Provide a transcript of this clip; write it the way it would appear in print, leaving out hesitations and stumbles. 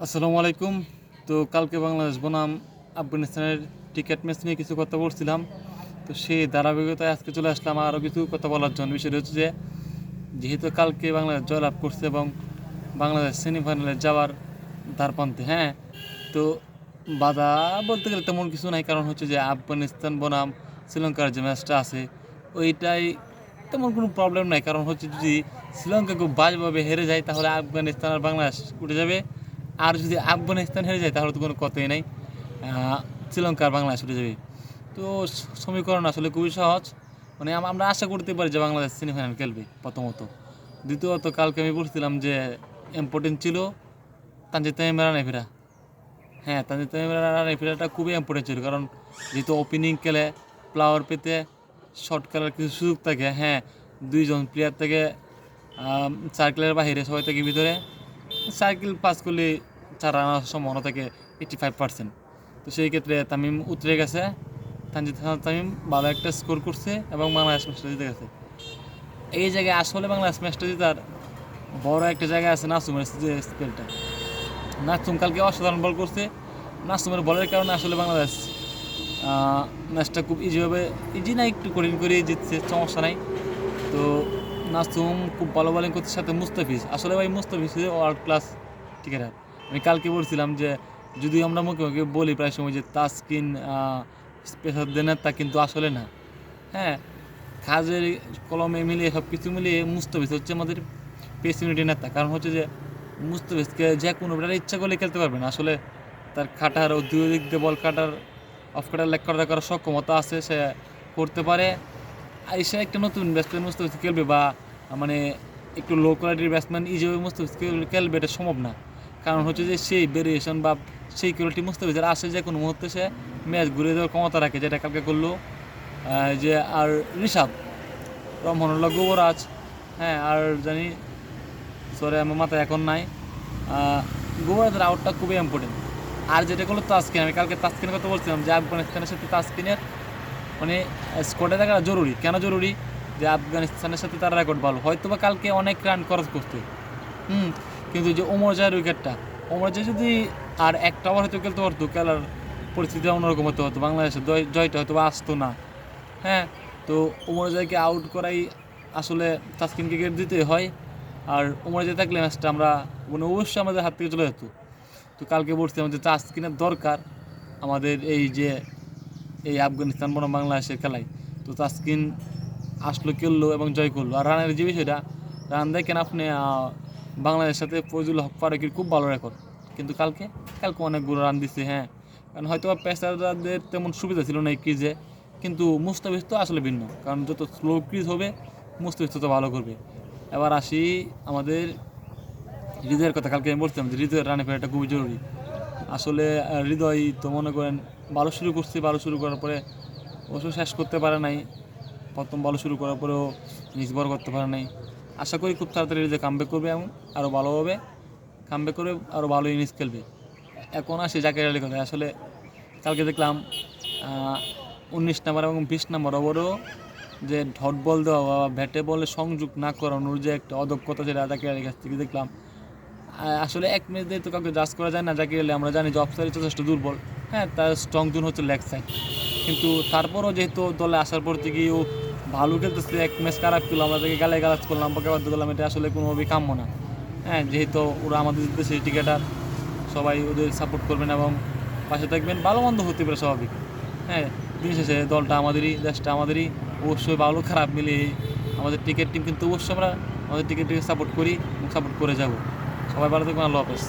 আসসালামু আলাইকুম। তো কালকে বাংলাদেশ বনাম আফগানিস্তানের টিকেট ম্যাচ নিয়ে কিছু কথা বলছিলাম। তো সেই ধারাবাহিকতায় আজকে চলে আসলাম আরও কিছু কথা বলার জন্য। বিষয়টা হচ্ছে যে যেহেতু কালকে বাংলাদেশ জয়লাভ করছে এবং বাংলাদেশ সেমিফাইনালে যাওয়ার দ্বারপ্রান্তে, হ্যাঁ, তো বাধা বলতে গেলে তেমন কিছু নাই। কারণ হচ্ছে যে আফগানিস্তান বনাম শ্রীলঙ্কার যে ম্যাচটা আছে ওইটাই তেমন কোনো প্রবলেম নাই। কারণ হচ্ছে যদি শ্রীলঙ্কা খুব বাজেভাবে হেরে যায় তাহলে আফগানিস্তান আর বাংলাদেশ উঠে যাবে। আর যদি আফগানিস্তান হেরে যায় তাহলে তো কোনো কথাই নাই, শ্রীলঙ্কা আর বাংলাদেশ উঠে যাবে। তো সমীকরণ আসলে খুবই সহজ। মানে আমরা আশা করতে পারি যে বাংলাদেশ সেমিফাইনাল খেলবে প্রথমত। দ্বিতীয়ত কালকে আমি বলছিলাম যে ইম্পর্টেন্ট ছিল তানজিদ তামিম রানে ফেরা। হ্যাঁ, তানজিদ তামিম রানে ফেরাটা খুবই ইম্পর্টেন্ট ছিল। কারণ যেহেতু ওপেনিং খেলে প্লাওয়ার পেতে শর্ট খেলার কিছু সুযোগ থাকে। হ্যাঁ, দুইজন প্লেয়ার থেকে সার্কেলের বাইরে সবাই থেকে ভিতরে সার্কেল পাস করলে 4 রান আসার সম্ভাবনা থাকে 85%। তো সেই ক্ষেত্রে তামিম উতরে গেছে, তানজিদ তামিম ভালো একটা স্কোর করছে এবং বাংলাদেশ ম্যাচটা জিতে গেছে। এই জায়গায় আসলে বাংলাদেশ ম্যাচটা জেতার বড় একটা জায়গা আছে নাসুমের যে স্পেলটা। নাসুম কালকে অসাধারণ বল করছে। নাসুমের বলের কারণে আসলে বাংলাদেশ ম্যাচটা খুব ইজি না, একটু কঠিন করে জিতছে, সমস্যা নাই। তো নাসুম খুব ভালো বোলিং করতে, সাথে মুস্তাফিজ। আসলে ভাই মুস্তাফিজ ওয়ার্ল্ড ক্লাস ক্রিকেটার। আমি কালকে বলছিলাম যে যদি আমরা মুখে মুখে বলি প্রায় সময় যে তাসকিন পেসারদের নেতা, কিন্তু আসলে না। হ্যাঁ, কাজের কলমে মিলিয়ে সব কিছু মিলিয়ে মুস্তাফিজ হচ্ছে আমাদের পেস ইউনিটের নেতা। কারণ হচ্ছে যে মুস্তাফিজকে যে কোনো ব্যাটার ইচ্ছা করলে খেলতে পারবে না। আসলে তার কাটার ও দুই দিক দিয়ে বল কাটার, অফ কাটার, লেগ কাটার করার সক্ষমতা আছে, সে করতে পারে। আইসা একটা নতুন ব্যাটসম্যান মুস্তাফিজ খেলবে বা মানে একটু লো কোয়ালিটির ব্যাটসম্যান ইজিভাবে মুস্তাফিজ খেলবে, এটা সম্ভব না। কারণ হচ্ছে যে সেই ভেরিয়েশন বা সেই কোয়ালিটি মুস্তাফিজের আসে যে কোনো মুহূর্তে সে ম্যাচ ঘুরে দেওয়ার ক্ষমতা রাখে, যেটা কালকে করলো। যে আর ঋষাদ, রমহনুল্লাহ, যুবরাজ, হ্যাঁ, আর জানি সরে আমার মাথায় এখন নাই। যুবরাজের আউটটা খুবই ইম্পর্টেন্ট। আর যেটা করলো তাসকিন, আমি কালকে তাসকিনের কথা বলছিলাম যে আফগানিস্তানের সাথে তাসকিনের মানে স্কোয়াডে থাকা জরুরি। কেন জরুরি? যে আফগানিস্তানের সাথে তার রেকর্ড ভালো, হয়তো বা কালকে অনেক রান খরচ করতে, কিন্তু যে ওমর জাহের উইকেটটা, ওমর জাহ যদি আর একটা ওভার হয়তো খেলতে পারতো, খেলার পরিস্থিতিটা অন্যরকম হতে হতো, বাংলাদেশের জয়টা হয়তো বা আসতো না। হ্যাঁ, তো ওমর জাহকে আউট করাই আসলে তাসকিনকে গেট দিতে হয়। আর ওমর জাহ থাকলে ম্যাচটা আমরা মানে অবশ্যই আমাদের হাত থেকে চলে যেত। তো কালকে বলছি আমাদের তাসকিনের দরকার আমাদের এই আফগানিস্তান বনাম বাংলাদেশের খেলায়। তো তাসকিন আসলো, খেললো এবং জয় করলো। আর রানের যে বিষয়টা, রান দেখেন আপনি, বাংলাদেশের সাথে ফজলুল হক ফারুকীর খুব ভালো রেকর্ড, কিন্তু কালকে অনেকগুলো রান দিচ্ছে। হ্যাঁ, কারণ হয়তো বা পেসারদের তেমন সুবিধা ছিল না এই ক্রিজে, কিন্তু মুস্তাফিজ তো আসলে ভিন্ন। কারণ যত স্লো ক্রিজ হবে মুস্তাফিজ তত ভালো করবে। এবার আসি আমাদের হৃদয়ের কথা। কালকে আমি বলছিলাম যে হৃদয়ের রানে ফেরাটা খুবই জরুরি। আসলে হৃদয় তো মনে করেন ভালো শুরু করছে, ভালো শুরু করার পরে অবশ্য শেষ করতে পারে নাই। প্রথম ভালো শুরু করার পরেও ইনিংস বড় করতে পারে নাই। আশা করি খুব তাড়াতাড়ি যে কামব্যাক করবে এবং আরও ভালোভাবে কামব্যাক করে আরও ভালো ইনিংস খেলবে। এখন আসি জাকির আলীর কথায়। আসলে কালকে দেখলাম 19 নম্বর এবং 20 নম্বর ওভারও যে ডট বল দেওয়া বা ব্যাটে বলে সংযোগ না করানোর যে একটা অদক্ষতা, যেটা জাকির আলীর কাছ থেকে দেখলাম। আসলে এক ম্যাচ দিয়ে তো কাউকে জাজ করা যায় না। জাকির আলী আমরা জানি যে অফ সাইডে যথেষ্ট দুর্বল। হ্যাঁ, তার স্ট্রং জোন হচ্ছে লেগ সাইড, কিন্তু তারপরও যেহেতু দলে আসার পর থেকেই ও ভালো খেলতেছে। এক ম্যাচ খারাপ করলো, আমরা তাকে গালাজ করলাম, বকাবাদ করলাম, এটা আসলে কোনোভাবেই কাম্য না। হ্যাঁ, যেহেতু ওরা আমাদের দেশের ক্রিকেটার, সবাই ওদের সাপোর্ট করবেন এবং পাশে থাকবেন। ভালো মন্দ হতে পারে, স্বাভাবিক। হ্যাঁ, দিন শেষে দলটা আমাদেরই, দেশটা আমাদেরই। অবশ্যই ভালো খারাপ মিলিয়ে আমাদের ক্রিকেট টিম, কিন্তু অবশ্যই আমরা আমাদের ক্রিকেট টিমকে সাপোর্ট করি এবং সাপোর্ট করে যাব। সবাই ভালো থাকবেন। আল্লাহ হাফেজ।